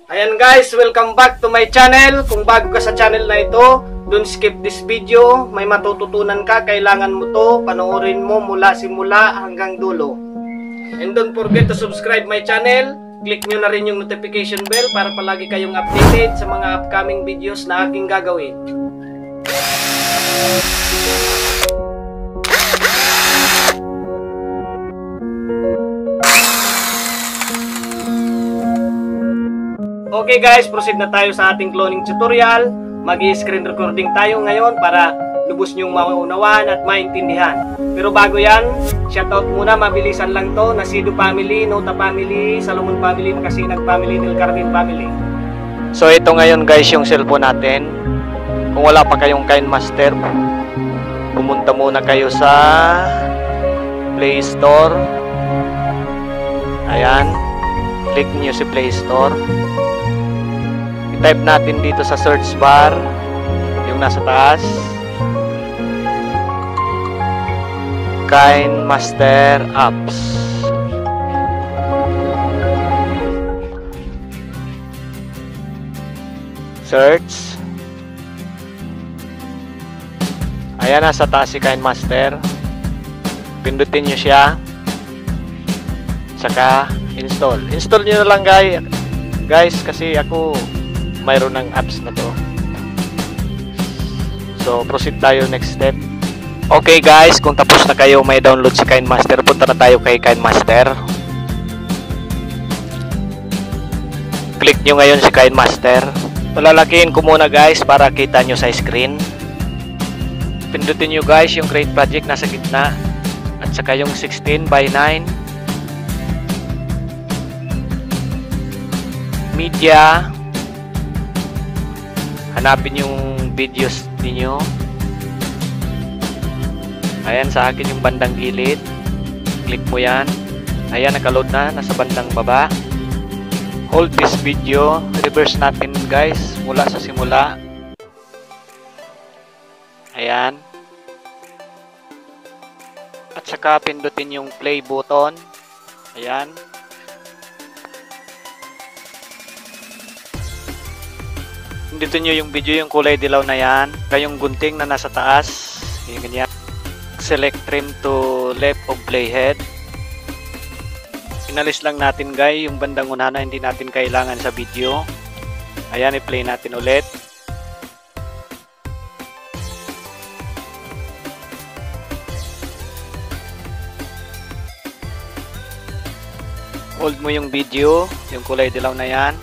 Ayan guys, welcome back to my channel. Kung bago ka sa channel na ito, don't skip this video. May matututunan ka, kailangan mo to panoorin mo mula simula hanggang dulo. And don't forget to subscribe my channel. Click nyo na rin yung notification bell para palagi kayong updated sa mga upcoming videos na aking gagawin. Okay guys, proceed na tayo sa ating cloning tutorial. Mag-i-screen recording tayo ngayon para lubos nyong maunawaan at maintindihan. Pero bago yan, shoutout muna, mabilisan lang to. Nasido family, Nota family, Salomon family, Makasinag family, Del Carmen family. So ito ngayon guys yung cellphone natin. Kung wala pa kayong KineMaster, pumunta muna kayo sa Play Store. Ayan, click nyo si Play Store. I-type natin dito sa search bar yung nasa taas, KineMaster Apps. Search. Ayan, nasa taas si KineMaster. Pindutin nyo siya, saka install. Install nyo na lang guys, kasi ako mayroon ng apps na to. So proceed tayo next step. Okay guys, kung tapos na kayo may download si KineMaster, punta na tayo kay KineMaster. Click nyo ngayon si KineMaster. Palalakihin ko muna guys para kita nyo sa screen. Pindutin nyo guys yung create project nasa gitna, at saka yung 16 by 9 media. Hanapin yung videos niyo. Ayan, sa akin yung bandang gilid. Click mo yan. Ayan, nakaload na, nasa bandang baba. Hold this video. Reverse natin guys mula sa simula. Ayan. At saka pindutin yung play button. Ayan. Pindutin nyo yung video, yung kulay dilaw na yan. Kayong gunting na nasa taas. Yung ganyan. Select trim to left of playhead. Inalis lang natin guys yung bandang unahan na hindi natin kailangan sa video. Ayan, i-play natin ulit. Hold mo yung video, yung kulay dilaw na yan.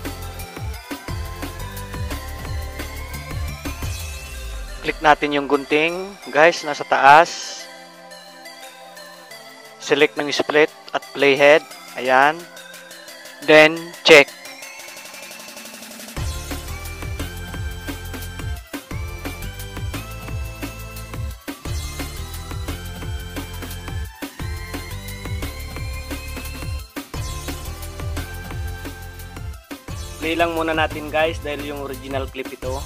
Click natin yung gunting guys nasa taas. Select ng split at playhead. Ayan. Then check. Play lang muna natin guys dahil yung original clip ito.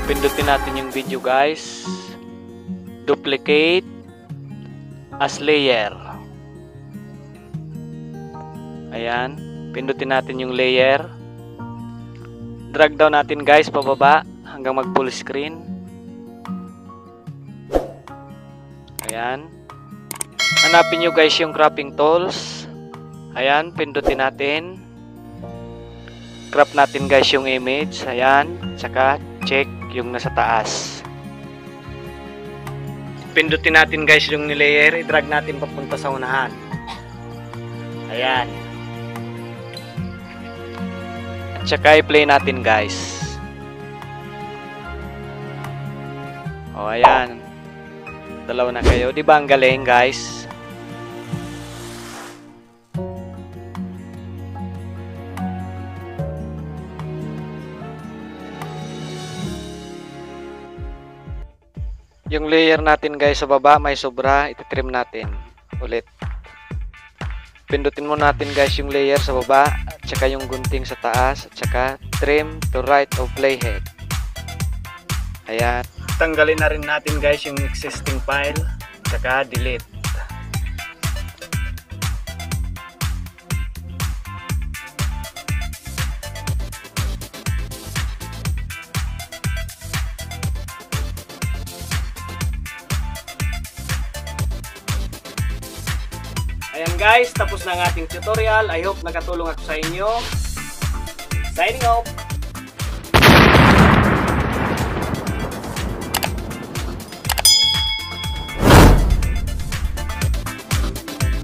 Pindutin natin yung video guys. Duplicate as layer. Ayan, pindutin natin yung layer. Drag down natin guys pababa hanggang mag full screen. Ayan. Hanapin nyo guys yung cropping tools. Ayan, pindutin natin. Crop natin guys yung image. Ayan, tsaka check yung nasa taas. Pindutin natin guys yung nilayer. I-drag natin papunta sa unahan. Ayan. At tsaka i-play natin guys. O ayan. Dalawa na kayo. Di ba ang galing guys? Yung layer natin guys sa baba may sobra, iti-trim natin ulit. Pindutin mo natin guys yung layer sa baba at saka yung gunting sa taas at saka trim to right of playhead. Ayan. Tanggalin na rin natin guys yung existing file at saka delete. Ayan guys, tapos na ang ating tutorial. I hope nakatulong ako sa inyo. Signing off!